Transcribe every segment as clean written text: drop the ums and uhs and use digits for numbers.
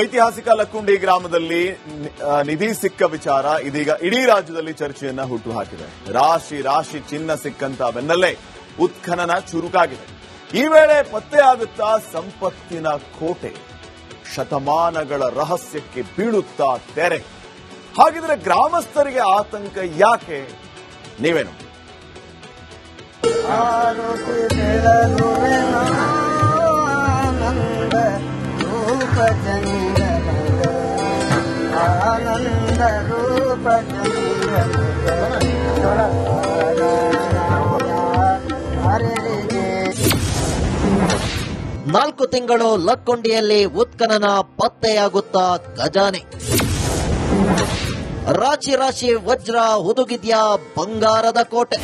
ಐತಿಹಾಸಿಕ ಲಕ್ಕುಂಡಿ ಗ್ರಾಮದಲ್ಲಿ ನಿಧಿ ಸಿಕ್ಕ ವಿಚಾರ ಇದೀಗ ಇಡೀ ರಾಜ್ಯದಲ್ಲಿ ಚರ್ಚೆಯನ್ನ ಹುಟ್ಟುಹಾಕಿದೆ. ರಾಶಿ ರಾಶಿ ಚಿನ್ನ ಸಿಕ್ಕಂತ ಬೆನ್ನಲ್ಲೇ ಉತ್ಖನನ ಚುರುಕಾಗಿದೆ. ಈ ವೇಳೆ ಪತ್ತೆಯಾಗುತ್ತಾ ಸಂಪತ್ತಿನ ಕೋಟೆ, ಶತಮಾನಗಳ ರಹಸ್ಯಕ್ಕೆ ಬೀಳುತ್ತಾ ತೆರೆ. ಹಾಗಿದ್ರೆ ಗ್ರಾಮಸ್ಥರಿಗೆ ಆತಂಕ ಯಾಕೆ? ನೀವೇ ನೋಡಿ. ನಾಲ್ಕು ತಿಂಗಳು ಲಕ್ಕುಂಡಿಯಲ್ಲಿ ಉತ್ಖನನ, ಪತ್ತೆಯಾಗುತ್ತಾ ಖಜಾನೆ. ರಾಶಿ ರಾಶಿ ವಜ್ರ ಹುದುಗಿದ್ಯಾ ಬಂಗಾರದ ಕೋಟೆ.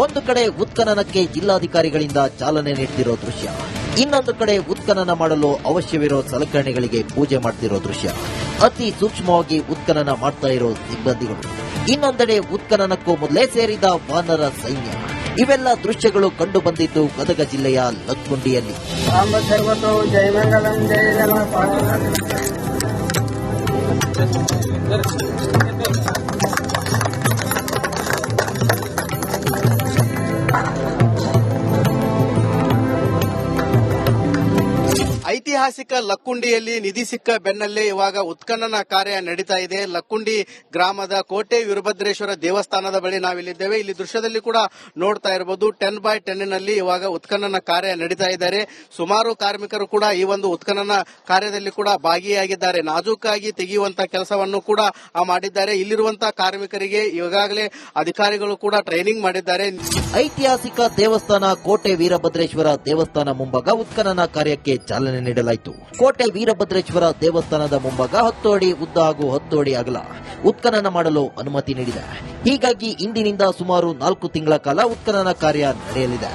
ಒಂದು ಕಡೆ ಉತ್ಖನನಕ್ಕೆ ಜಿಲ್ಲಾಧಿಕಾರಿಗಳಿಂದ ಚಾಲನೆ ನೀಡುತ್ತಿರೋ ದೃಶ್ಯ, ಇನ್ನೊಂದು ಕಡೆ ಉತ್ಖನನ ಮಾಡಲು ಅವಶ್ಯವಿರೋ ಸಲಕರಣೆಗಳಿಗೆ ಪೂಜೆ ಮಾಡ್ತಿರೋ ದೃಶ್ಯ. ಅತಿ ಸೂಕ್ಷ್ಮವಾಗಿ ಉತ್ಖನನ ಮಾಡ್ತಾ ಇರೋ ಸಿಬ್ಬಂದಿಗಳು, ಇನ್ನೊಂದೆಡೆ ಉತ್ಖನನಕ್ಕೂ ಮೊದಲೇ ಸೇರಿದ ವಾನರ ಸೈನ್ಯ. ಇವೆಲ್ಲ ದೃಶ್ಯಗಳು ಕಂಡು ಬಂದಿದ್ದು ಗದಗ ಜಿಲ್ಲೆಯ ಲಕ್ಕುಂಡಿಯಲ್ಲಿ. ಐತಿಹಾಸಿಕ ಲಕ್ಕುಂಡಿಯಲ್ಲಿ ನಿಧಿ ಸಿಕ್ಕ ಬೆನ್ನಲ್ಲೇ ಇವಾಗ ಉತ್ಖನನ ಕಾರ್ಯ ನಡೀತಾ ಇದೆ. ಲಕ್ಕುಂಡಿ ಗ್ರಾಮದ ಕೋಟೆ ವೀರಭದ್ರೇಶ್ವರ ದೇವಸ್ಥಾನದ ಬಳಿ ನಾವಿಲ್ಲಿದ್ದೇವೆ. ಇಲ್ಲಿ ದೃಶ್ಯದಲ್ಲಿ ಕೂಡ ನೋಡ್ತಾ ಇರಬಹುದು 10x10 ನಲ್ಲಿ ಇವಾಗ ಉತ್ಖನನ ಕಾರ್ಯ ನಡೀತಾ ಇದ್ದಾರೆ. ಸುಮಾರು ಕಾರ್ಮಿಕರು ಕೂಡ ಈ ಒಂದು ಉತ್ಖನನ ಕಾರ್ಯದಲ್ಲಿ ಕೂಡ ಭಾಗಿಯಾಗಿದ್ದಾರೆ. ನಾಜೂಕಾಗಿ ತೆಗೆಯುವಂತಹ ಕೆಲಸವನ್ನು ಕೂಡ ಮಾಡಿದ್ದಾರೆ. ಇಲ್ಲಿರುವಂತಹ ಕಾರ್ಮಿಕರಿಗೆ ಈಗಾಗಲೇ ಅಧಿಕಾರಿಗಳು ಕೂಡ ಟ್ರೈನಿಂಗ್ ಮಾಡಿದ್ದಾರೆ. ಐತಿಹಾಸಿಕ ದೇವಸ್ಥಾನ ಕೋಟೆ ವೀರಭದ್ರೇಶ್ವರ ದೇವಸ್ಥಾನ ಮುಂಭಾಗ ಉತ್ಖನನ ಕಾರ್ಯಕ್ಕೆ ಚಾಲನೆ ನೀಡಲಾಯಿತು. ಕೋಟೆ ವೀರಭದ್ರೇಶ್ವರ ದೇವಸ್ಥಾನದ ಮುಂಭಾಗ 10 ಅಡಿ ಉದ್ದ ಹಾಗೂ 10 ಅಡಿ ಅಗಲ ಉತ್ಖನನ ಮಾಡಲು ಅನುಮತಿ ನೀಡಿದೆ. ಹೀಗಾಗಿ ಇಂದಿನಿಂದ ಸುಮಾರು 4 ತಿಂಗಳ ಕಾಲ ಉತ್ಖನನ ಕಾರ್ಯ ನಡೆಯಲಿದೆ.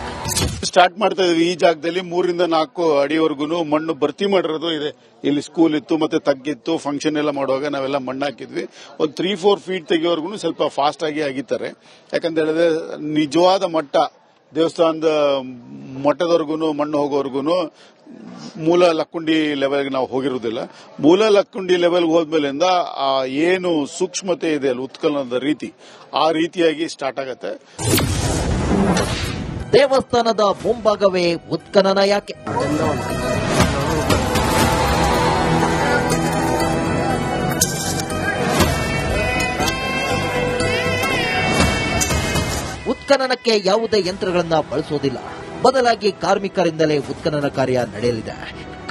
ಸ್ಟಾರ್ಟ್ ಮಾಡ್ತಾ ಇದೀವಿ. ಈ ಜಾಗದಲ್ಲಿ 3 ರಿಂದ 4 ಅಡಿವರೆಗೂ ಮಣ್ಣು ಭರ್ತಿ ಮಾಡಿರೋದು ಇದೆ. ಇಲ್ಲಿ ಸ್ಕೂಲ್ ಇತ್ತು, ಮತ್ತೆ ತಗ್ಗಿತ್ತು. ಫಂಕ್ಷನ್ ಎಲ್ಲ ಮಾಡುವಾಗ ನಾವೆಲ್ಲ ಮಣ್ಣು ಹಾಕಿದ್ವಿ. ಒಂದು 3-4 ಫೀಟ್ ತೆಗೆಯೋವರೆಗೂ ಸ್ವಲ್ಪ ಫಾಸ್ಟ್ ಆಗಿ ಆಗಿದ್ದಾರೆ. ಯಾಕಂತ ಹೇಳಿದ್ರೆ ನಿಜವಾದ ಮಟ್ಟ, ದೇವಸ್ಥಾನದ ಮಟ್ಟದವರೆಗೂ ಮಣ್ಣು ಹೋಗೋವರೆಗೂ ಮೂಲ ಲಕ್ಕುಂಡಿ ಲೆವೆಲ್ಗೆ ನಾವು ಹೋಗಿರುವುದಿಲ್ಲ. ಮೂಲ ಲಕ್ಕುಂಡಿ ಲೆವೆಲ್ಗೆ ಹೋದ್ಮೇಲಿಂದ ಏನು ಸೂಕ್ಷ್ಮತೆ ಇದೆ ಅಲ್ಲಿ ಉತ್ಖನನದ ರೀತಿ, ಆ ರೀತಿಯಾಗಿ ಸ್ಟಾರ್ಟ್ ಆಗತ್ತೆ. ದೇವಸ್ಥಾನದ ಮುಂಭಾಗವೇ ಉತ್ಖನನ ಯಾಕೆ? ಉತ್ಖನನಕ್ಕೆ ಯಾವುದೇ ಯಂತ್ರಗಳನ್ನ ಬಳಸುವುದಿಲ್ಲ. ಬದಲಾಗಿ ಕಾರ್ಮಿಕರಿಂದಲೇ ಉತ್ಖನನ ಕಾರ್ಯ ನಡೆಯಲಿದೆ.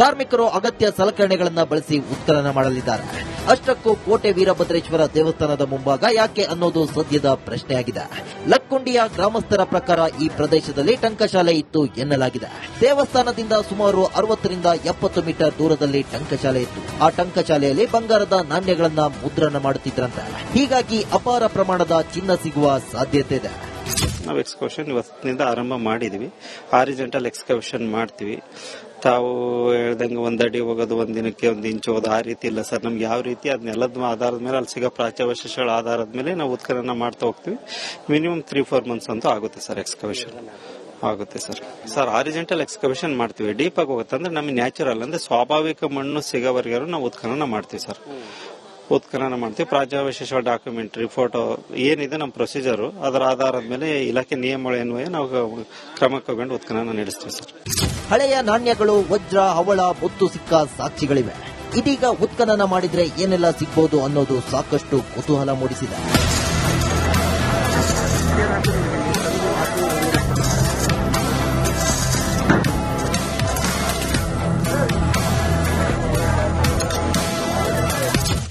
ಕಾರ್ಮಿಕರು ಅಗತ್ಯ ಸಲಕರಣೆಗಳನ್ನು ಬಳಸಿ ಉತ್ಖನನ ಮಾಡಲಿದ್ದಾರೆ. ಅಷ್ಟಕ್ಕೂ ಕೋಟೆ ವೀರಭದ್ರೇಶ್ವರ ದೇವಸ್ಥಾನದ ಮುಂಭಾಗ ಯಾಕೆ ಅನ್ನೋದು ಸದ್ಯದ ಪ್ರಶ್ನೆಯಾಗಿದೆ. ಲಕ್ಕುಂಡಿಯ ಗ್ರಾಮಸ್ಥರ ಪ್ರಕಾರ ಈ ಪ್ರದೇಶದಲ್ಲಿ ಟಂಕಶಾಲೆ ಇತ್ತು ಎನ್ನಲಾಗಿದೆ. ದೇವಸ್ಥಾನದಿಂದ ಸುಮಾರು 60 ರಿಂದ 70 ಮೀಟರ್ ದೂರದಲ್ಲಿ ಟಂಕಶಾಲೆ ಇತ್ತು. ಆ ಟಂಕಶಾಲೆಯಲ್ಲಿ ಬಂಗಾರದ ನಾಣ್ಯಗಳನ್ನ ಮುದ್ರಣ ಮಾಡುತ್ತಿದ್ರಂತೆ. ಹೀಗಾಗಿ ಅಪಾರ ಪ್ರಮಾಣದ ಚಿನ್ನ ಸಿಗುವ ಸಾಧ್ಯತೆ ಇದೆ. ನಾವು ಎಕ್ಸ್ಕವೇಷನ್ ಇವತ್ತಿನಿಂದ ಆರಂಭ ಮಾಡಿದ್ವಿ. ಹಾರಿಜೆಂಟಲ್ ಎಕ್ಸ್ಕವೇಷನ್ ಮಾಡ್ತೀವಿ. ತಾವು ಹೇಳ್ದಂಗೆ 1 ಅಡಿ ಹೋಗೋದು, 1 ದಿನಕ್ಕೆ 1 ಇಂಚ್ ಹೋಗೋದು, ಆ ರೀತಿ ಇಲ್ಲ ಸರ್. ನಮ್ಗೆ ಯಾವ ರೀತಿ ಅದನ್ನೆಲ್ಲದ ಆಧಾರದ ಮೇಲೆ ಅಲ್ಲಿ ಸಿಗೋ ಪ್ರಾಚ್ಯಾವಶೇಷಗಳ ಆಧಾರದ ಮೇಲೆ ನಾವು ಉತ್ಖನನ ಮಾಡ್ತಾ ಹೋಗ್ತೀವಿ. ಮಿನಿಮಮ್ 3-4 ಮಂತ್ಸ್ ಅಂತೂ ಆಗುತ್ತೆ ಸರ್ ಎಕ್ಸ್ಕವೇಷನ್. ಆಗುತ್ತೆ ಸರ್. ಹಾರಿಜೆಂಟಲ್ ಎಕ್ಸ್ಕವೇಷನ್ ಮಾಡ್ತೀವಿ. ಡೀಪ್ ಆಗಿ ಹೋಗುತ್ತೆ ಅಂದ್ರೆ ನಮಗೆ ನ್ಯಾಚುರಲ್ ಅಂದ್ರೆ ಸ್ವಾಭಾವಿಕ ಮಣ್ಣು ಸಿಗೋವರೆಗೂ ನಾವು ಉತ್ಖನನ ಮಾಡ್ತೀವಿ ಸರ್. ಉತ್ಖನನ ಮಾಡ್ತೀವಿ. ಪ್ರಾಚ್ಯಾವಶೇಷ, ಡಾಕ್ಯುಮೆಂಟರಿ, ಫೋಟೋ ಏನಿದೆ ನಮ್ಮ ಪ್ರೊಸೀಜರ್, ಅದರ ಆಧಾರದ ಮೇಲೆ ಇಲಾಖೆ ನಿಯಮಗಳೇನ್ವೇ ನಾವು ಕ್ರಮ ಕೈಗೊಂಡು ಉತ್ಖನನ ನಡೆಸ್ತೀವಿ ಸರ್. ಹಳೆಯ ನಾಣ್ಯಗಳು, ವಜ್ರ, ಹವಳ, ಮುತ್ತು ಸಿಕ್ಕ ಸಾಕ್ಷಿಗಳಿವೆ. ಇದೀಗ ಉತ್ಖನನ ಮಾಡಿದ್ರೆ ಏನೆಲ್ಲ ಸಿಗಬಹುದು ಅನ್ನೋದು ಸಾಕಷ್ಟು ಕುತೂಹಲ ಮೂಡಿಸಿದೆ.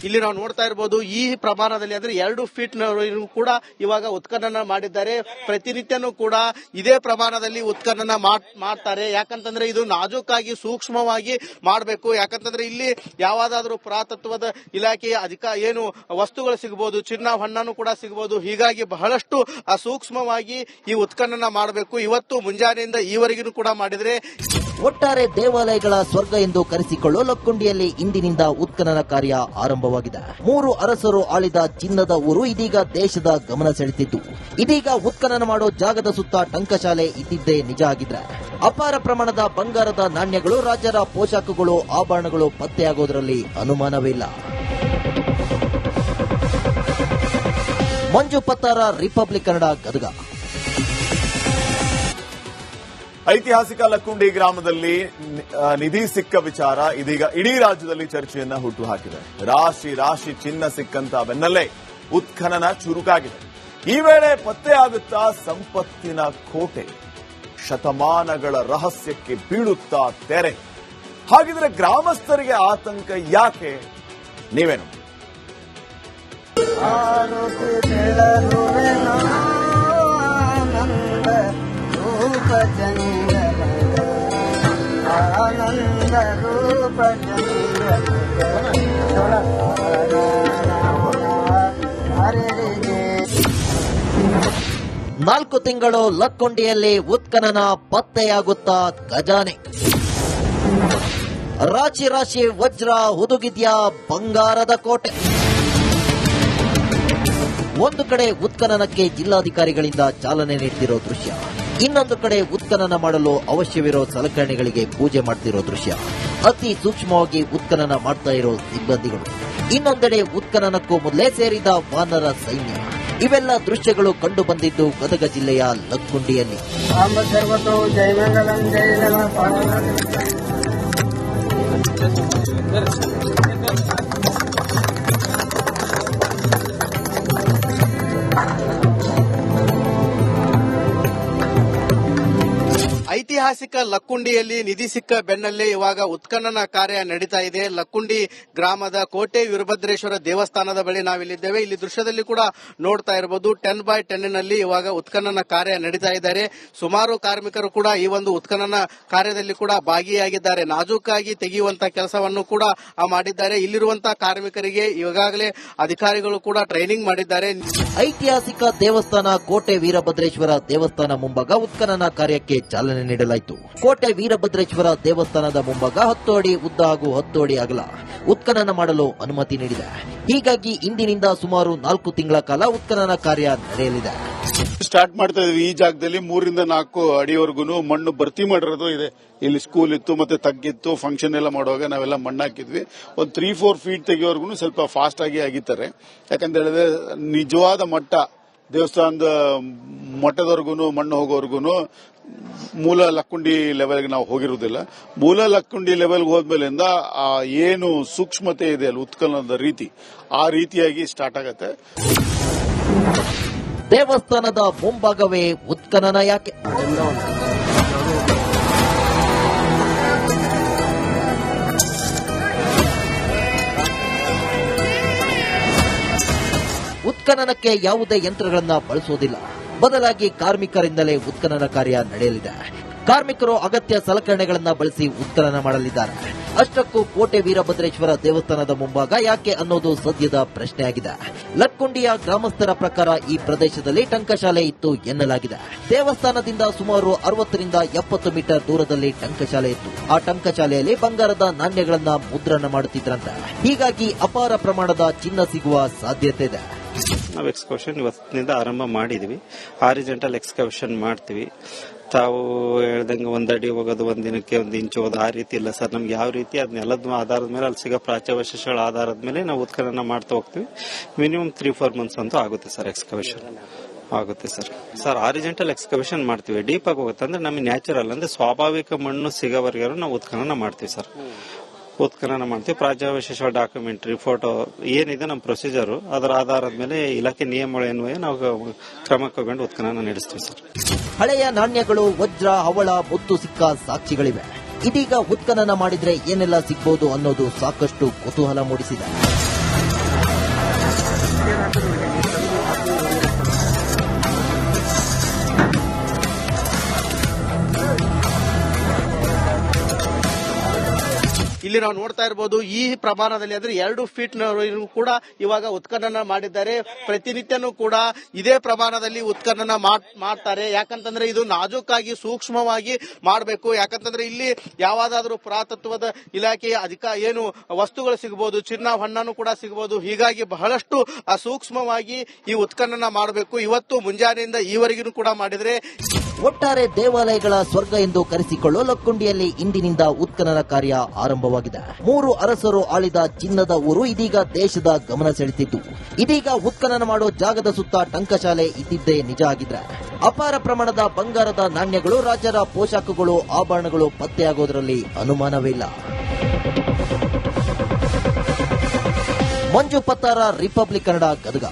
ಇಲ್ಲಿ ನಾವು ನೋಡ್ತಾ ಇರಬಹುದು ಈ ಪ್ರಮಾಣದಲ್ಲಿ ಅಂದ್ರೆ 2 ಫೀಟ್ ಕೂಡ ಇವಾಗ ಉತ್ಖನನ ಮಾಡಿದ್ದಾರೆ. ಪ್ರತಿನಿತ್ಯನೂ ಕೂಡ ಇದೇ ಪ್ರಮಾಣದಲ್ಲಿ ಉತ್ಖನನ ಮಾಡ್ತಾರೆ. ಯಾಕಂತಂದ್ರೆ ಇದು ನಾಜೂಕಾಗಿ ಸೂಕ್ಷ್ಮವಾಗಿ ಮಾಡಬೇಕು. ಯಾಕಂತಂದ್ರೆ ಇಲ್ಲಿ ಯಾವ್ದಾದ್ರೂ ಪುರಾತತ್ವದ ಇಲಾಖೆಯ ಏನು ವಸ್ತುಗಳು ಸಿಗಬಹುದು, ಚಿನ್ನ ಹಣ್ಣನ್ನು ಕೂಡ ಸಿಗಬಹುದು. ಹೀಗಾಗಿ ಬಹಳಷ್ಟು ಸೂಕ್ಷ್ಮವಾಗಿ ಈ ಉತ್ಖನನ ಮಾಡಬೇಕು. ಇವತ್ತು ಮುಂಜಾನೆಯಿಂದ ಈವರೆಗೂ ಕೂಡ ಮಾಡಿದ್ರೆ ಒಟ್ಟಾರೆ ದೇವಾಲಯಗಳ ಸ್ವರ್ಗ ಎಂದು ಕರೆಸಿಕೊಳ್ಳೋ ಲಕ್ಕುಂಡಿಯಲ್ಲಿ ಇಂದಿನಿಂದ ಉತ್ಖನನ ಕಾರ್ಯ ಆರಂಭವಾಗಿದೆ. 3 ಅರಸರು ಆಳಿದ ಚಿನ್ನದ ಊರು ಇದೀಗ ದೇಶದ ಗಮನ ಸೆಳೆದಿದ್ದು, ಇದೀಗ ಉತ್ಖನನ ಮಾಡೋ ಜಾಗದ ಸುತ್ತ ಟಂಕಶಾಲೆ ಇದ್ದಿದ್ದೇ ನಿಜ ಆಗಿದ್ರೆ ಅಪಾರ ಪ್ರಮಾಣದ ಬಂಗಾರದ ನಾಣ್ಯಗಳು, ರಾಜರ ಪೋಷಾಕಗಳು, ಆಭರಣಗಳು ಪತ್ತೆಯಾಗುವುದರಲ್ಲಿ ಅನುಮಾನವಿಲ್ಲ. ಮಂಜು ಪತ್ತಾರ, ರಿಪಬ್ಲಿಕ್ ಕನ್ನಡ, ಗದಗ. ಐತಿಹಾಸಿಕ ಲಕ್ಕುಂಡಿ ಗ್ರಾಮದಲ್ಲಿ ನಿಧಿ ಸಿಕ್ಕ ವಿಚಾರ ಇದೀಗ ಇಡೀ ರಾಜ್ಯದಲ್ಲಿ ಚರ್ಚೆಯನ್ನ ಹುಟ್ಟುಹಾಕಿದೆ. ರಾಶಿ ಚಿನ್ನ ಸಿಕ್ಕಂತ ಬೆನ್ನಲ್ಲೇ ಉತ್ಖನನ ಚುರುಕಾಗಿದೆ. ಈ ವೇಳೆ ಪತ್ತೆಯಾಗುತ್ತಾ ಸಂಪತ್ತಿನ ಕೋಟೆ, ಶತಮಾನಗಳ ರಹಸ್ಯಕ್ಕೆ ಬೀಳುತ್ತಾ ತೆರೆ. ಹಾಗಿದ್ರೆ ಗ್ರಾಮಸ್ಥರಿಗೆ ಆತಂಕ ಯಾಕೆ? ನೀವೇನು ನಾಲ್ಕು ತಿಂಗಳು ಲಕ್ಕೊಂಡಿಯಲ್ಲಿ ಉತ್ಖನನ, ಪತ್ತೆಯಾಗುತ್ತಾ ಖಜಾನೆ. ರಾಶಿ ವಜ್ರ, ಹುದುಗಿದ್ಯಾ ಬಂಗಾರದ ಕೋಟೆ. ಒಂದು ಕಡೆ ಉತ್ಖನನಕ್ಕೆ ಜಿಲ್ಲಾಧಿಕಾರಿಗಳಿಂದ ಚಾಲನೆ ನೀಡುತ್ತಿರೋ ದೃಶ್ಯ, ಇನ್ನೊಂದು ಕಡೆ ಉತ್ಖನನ ಮಾಡಲು ಅವಶ್ಯವಿರೋ ಸಲಕರಣೆಗಳಿಗೆ ಪೂಜೆ ಮಾಡ್ತಿರೋ ದೃಶ್ಯ. ಅತಿ ಸೂಕ್ಷ್ಮವಾಗಿ ಉತ್ಖನನ ಮಾಡ್ತಾ ಇರೋ ಸಿಬ್ಬಂದಿಗಳು, ಇನ್ನೊಂದೆಡೆ ಉತ್ಖನನಕ್ಕೂ ಮೊದಲೇ ಸೇರಿದ ವಾನರ ಸೈನ್ಯ. ಇವೆಲ್ಲ ದೃಶ್ಯಗಳು ಕಂಡು ಬಂದಿದ್ದು ಗದಗ ಜಿಲ್ಲೆಯ ಲಕ್ಕುಂಡಿಯಲ್ಲಿ. ಐತಿಹಾಸಿಕ ಲಕ್ಕುಂಡಿಯಲ್ಲಿ ನಿಧಿ ಸಿಕ್ಕ ಬೆನ್ನಲ್ಲೇ ಇವಾಗ ಉತ್ಖನನ ಕಾರ್ಯ ನಡೀತಾ ಇದೆ. ಲಕ್ಕುಂಡಿ ಗ್ರಾಮದ ಕೋಟೆ ವೀರಭದ್ರೇಶ್ವರ ದೇವಸ್ಥಾನದ ಬಳಿ ನಾವಿಲ್ಲಿದ್ದೇವೆ. ಇಲ್ಲಿ ದೃಶ್ಯದಲ್ಲಿ ಕೂಡ ನೋಡ್ತಾ ಇರಬಹುದು 10x10 ನಲ್ಲಿ ಇವಾಗ ಉತ್ಖನನ ಕಾರ್ಯ ನಡೀತಾ ಇದ್ದಾರೆ. ಸುಮಾರು ಕಾರ್ಮಿಕರು ಕೂಡ ಈ ಒಂದು ಉತ್ಖನನ ಕಾರ್ಯದಲ್ಲಿ ಕೂಡ ಭಾಗಿಯಾಗಿದ್ದಾರೆ. ನಾಜೂಕಾಗಿ ತೆಗೆಯುವಂತಹ ಕೆಲಸವನ್ನು ಕೂಡ ಮಾಡಿದ್ದಾರೆ. ಇಲ್ಲಿರುವಂತಹ ಕಾರ್ಮಿಕರಿಗೆ ಈಗಾಗಲೇ ಅಧಿಕಾರಿಗಳು ಕೂಡ ಟ್ರೈನಿಂಗ್ ಮಾಡಿದ್ದಾರೆ. ಐತಿಹಾಸಿಕ ದೇವಸ್ಥಾನ ಕೋಟೆ ವೀರಭದ್ರೇಶ್ವರ ದೇವಸ್ಥಾನ ಮುಂಭಾಗ ಉತ್ಖನನ ಕಾರ್ಯಕ್ಕೆ ಚಾಲನೆ ನೀಡಲಾಯಿತು. ಕೋಟೆ ವೀರಭದ್ರೇಶ್ವರ ದೇವಸ್ಥಾನದ ಮುಂಭಾಗ 10 ಅಡಿ ಉದ್ದ ಹಾಗೂ 10 ಅಡಿ ಅಗಲ ಉತ್ಖನನ ಮಾಡಲು ಅನುಮತಿ ನೀಡಿದೆ. ಹೀಗಾಗಿ ಇಂದಿನಿಂದ ಸುಮಾರು 4 ತಿಂಗಳ ಕಾಲ ಉತ್ಖನನ ಕಾರ್ಯ ನಡೆಯಲಿದೆ. ಸ್ಟಾರ್ಟ್ ಮಾಡ್ತಾ ಇದೀವಿ. ಈ ಜಾಗದಲ್ಲಿ 3 ರಿಂದ 4 ಅಡಿವರೆಗೂ ಮಣ್ಣು ಭರ್ತಿ ಮಾಡಿರೋದು ಇದೆ. ಇಲ್ಲಿ ಸ್ಕೂಲ್ ಇತ್ತು, ಮತ್ತೆ ತಗ್ಗಿತ್ತು. ಫಂಕ್ಷನ್ ಎಲ್ಲ ಮಾಡುವಾಗ ನಾವೆಲ್ಲ ಮಣ್ಣು ಹಾಕಿದ್ವಿ. ಒಂದು 3-4 ಫೀಟ್ ತೆಗೆಯೋವರೆಗೂ ಸ್ವಲ್ಪ ಫಾಸ್ಟ್ ಆಗಿ ಆಗಿದ್ದಾರೆ. ಯಾಕಂತ ಹೇಳಿದ್ರೆ ನಿಜವಾದ ಮಟ್ಟ, ದೇವಸ್ಥಾನದ ಮಟ್ಟದವರೆಗೂ ಮಣ್ಣು ಹೋಗೋವರೆಗೂ ಮೂಲ ಲಕ್ಕುಂಡಿ ಲೆವೆಲ್ಗೆ ನಾವು ಹೋಗಿರುವುದಿಲ್ಲ. ಮೂಲ ಲಕ್ಕುಂಡಿ ಲೆವೆಲ್ಗೆ ಹೋದ್ಮೇಲಿಂದ ಏನು ಸೂಕ್ಷ್ಮತೆ ಇದೆ ಅಲ್ಲಿ ಉತ್ಖನನದ ರೀತಿ, ಆ ರೀತಿಯಾಗಿ ಸ್ಟಾರ್ಟ್ ಆಗತ್ತೆ. ದೇವಸ್ಥಾನದ ಮುಂಭಾಗವೇ ಉತ್ಖನನ ಯಾಕೆ? ಉತ್ಖನನಕ್ಕೆ ಯಾವುದೇ ಯಂತ್ರಗಳನ್ನ ಬಳಸುವುದಿಲ್ಲ. ಬದಲಾಗಿ ಕಾರ್ಮಿಕರಿಂದಲೇ ಉತ್ಖನನ ಕಾರ್ಯ ನಡೆಯಲಿದೆ. ಕಾರ್ಮಿಕರು ಅಗತ್ಯ ಸಲಕರಣೆಗಳನ್ನ ಬಳಸಿ ಉತ್ಖನನ ಮಾಡಲಿದ್ದಾರೆ. ಅಷ್ಟಕ್ಕೂ ಕೋಟೆ ವೀರಭದ್ರೇಶ್ವರ ದೇವಸ್ಥಾನದ ಮುಂಭಾಗ ಯಾಕೆ ಅನ್ನೋದು ಸದ್ಯದ ಪ್ರಶ್ನೆಯಾಗಿದೆ. ಲಕ್ಕುಂಡಿಯ ಗ್ರಾಮಸ್ಥರ ಪ್ರಕಾರ ಈ ಪ್ರದೇಶದಲ್ಲಿ ಟಂಕಶಾಲೆ ಇತ್ತು ಎನ್ನಲಾಗಿದೆ. ದೇವಸ್ಥಾನದಿಂದ ಸುಮಾರು 60 ರಿಂದ 70 ಮೀಟರ್ ದೂರದಲ್ಲಿ ಟಂಕಶಾಲೆ ಇತ್ತು. ಆ ಟಂಕಶಾಲೆಯಲ್ಲಿ ಬಂಗಾರದ ನಾಣ್ಯಗಳನ್ನ ಮುದ್ರಣ ಮಾಡುತ್ತಿದ್ರಂತೆ. ಹೀಗಾಗಿ ಅಪಾರ ಪ್ರಮಾಣದ ಚಿನ್ನ ಸಿಗುವ ಸಾಧ್ಯತೆ ಇದೆ. ನಾವು ಎಕ್ಸ್ಕವೇಷನ್ ಇವತ್ತಿನಿಂದ ಆರಂಭ ಮಾಡಿದ್ವಿ. ಹಾರಿಜೆಂಟಲ್ ಎಕ್ಸ್ಕವೇಷನ್ ಮಾಡ್ತೀವಿ. ತಾವು ಹೇಳ್ದಂಗೆ 1 ಅಡಿ ಹೋಗೋದು, 1 ದಿನಕ್ಕೆ 1 ಇಂಚ್ ಹೋಗೋದು, ಆ ರೀತಿ ಇಲ್ಲ ಸರ್. ನಮ್ಗೆ ಯಾವ ರೀತಿ ಅದನ್ನೆಲ್ಲದ ಆಧಾರದ ಮೇಲೆ ಅಲ್ಲಿ ಸಿಗೋ ಪ್ರಾಚ್ಯವಶೇಷಗಳ ಆಧಾರದ ಮೇಲೆ ನಾವು ಉತ್ಖನನ ಮಾಡ್ತಾ ಹೋಗ್ತೀವಿ. ಮಿನಿಮಮ್ 3-4 ಮಂತ್ಸ್ ಅಂತೂ ಆಗುತ್ತೆ ಸರ್ ಎಕ್ಸ್ಕವೇಷನ್ ಆಗುತ್ತೆ ಸರ್. ಹಾರಿಜೆಂಟಲ್ ಎಕ್ಸ್ಕವೇಷನ್ ಮಾಡ್ತೀವಿ. ಡೀಪ್ ಆಗಿ ಹೋಗುತ್ತೆ ಅಂದ್ರೆ ನಮಗೆ ನ್ಯಾಚುರಲ್ ಅಂದ್ರೆ ಸ್ವಾಭಾವಿಕ ಮಣ್ಣು ಸಿಗೋವರೆಗೂ ನಾವು ಉತ್ಖನನ ಮಾಡ್ತೀವಿ ಸರ್. ಉತ್ಖನನ ಮಾಡ್ತೀವಿ. ಪ್ರಾಚ್ಯವಶೇಷ, ಡಾಕ್ಯುಮೆಂಟ್ರಿ, ಫೋಟೋ ಏನಿದೆ ನಮ್ಮ ಪ್ರೊಸೀಜರ್, ಅದರ ಆಧಾರದ ಮೇಲೆ ಇಲಾಖೆ ನಿಯಮಗಳೇನ್ವೇ ನಾವು ಕ್ರಮ ಕೈಗೊಂಡು ಉತ್ಖನನ ನಡೆಸ್ತೀವಿ ಸರ್. ಹಳೆಯ ನಾಣ್ಯಗಳು, ವಜ್ರ, ಹವಳ, ಮುತ್ತು ಸಿಕ್ಕ ಸಾಕ್ಷಿಗಳಿವೆ. ಇದೀಗ ಉತ್ಖನನ ಮಾಡಿದ್ರೆ ಏನೆಲ್ಲ ಸಿಗ್ಬಹುದು ಅನ್ನೋದು ಸಾಕಷ್ಟು ಕುತೂಹಲ ಮೂಡಿಸಿದೆ. ಇಲ್ಲಿ ನಾವು ನೋಡ್ತಾ ಇರಬಹುದು ಈ ಪ್ರಮಾಣದಲ್ಲಿ ಅಂದ್ರೆ 2 ಫೀಟ್ ಕೂಡ ಇವಾಗ ಉತ್ಖನನ ಮಾಡಿದ್ದಾರೆ. ಪ್ರತಿನಿತ್ಯನೂ ಕೂಡ ಇದೇ ಪ್ರಮಾಣದಲ್ಲಿ ಉತ್ಖನನ ಮಾಡ್ತಾರೆ. ಯಾಕಂತಂದ್ರೆ ಇದು ನಾಜೂಕಾಗಿ ಸೂಕ್ಷ್ಮವಾಗಿ ಮಾಡಬೇಕು. ಯಾಕಂತಂದ್ರೆ ಇಲ್ಲಿ ಯಾವ್ದಾದ್ರೂ ಪುರಾತತ್ವದ ಇಲಾಖೆಯ ಏನು ವಸ್ತುಗಳು ಸಿಗಬಹುದು, ಚಿನ್ನ ಹಣ್ಣನ್ನು ಕೂಡ ಸಿಗಬಹುದು. ಹೀಗಾಗಿ ಬಹಳಷ್ಟು ಸೂಕ್ಷ್ಮವಾಗಿ ಈ ಉತ್ಖನನ ಮಾಡಬೇಕು. ಇವತ್ತು ಮುಂಜಾನೆಯಿಂದ ಈವರೆಗೂ ಕೂಡ ಮಾಡಿದ್ರೆ ಒಟ್ಟಾರೆ ದೇವಾಲಯಗಳ ಸ್ವರ್ಗ ಎಂದು ಕರೆಸಿಕೊಳ್ಳೋ ಲಕ್ಕುಂಡಿಯಲ್ಲಿ ಇಂದಿನಿಂದ ಉತ್ಖನನ ಕಾರ್ಯ ಆರಂಭವಾಗಿದೆ. 3 ಅರಸರು ಆಳಿದ ಚಿನ್ನದ ಊರು ಇದೀಗ ದೇಶದ ಗಮನ ಸೆಳೆದಿದ್ದು, ಇದೀಗ ಉತ್ಖನನ ಮಾಡೋ ಜಾಗದ ಸುತ್ತ ಟಂಕಶಾಲೆ ಇದ್ದಿದ್ದೇ ನಿಜ ಆಗಿದ್ರೆ ಅಪಾರ ಪ್ರಮಾಣದ ಬಂಗಾರದ ನಾಣ್ಯಗಳು, ರಾಜರ ಪೋಷಾಕಗಳು, ಆಭರಣಗಳು ಪತ್ತೆಯಾಗೋದ್ರಲ್ಲಿ ಅನುಮಾನವಿಲ್ಲ. ಮಂಜು ಪತ್ತಾರ, ರಿಪಬ್ಲಿಕ್ ಕನ್ನಡ, ಗದಗ.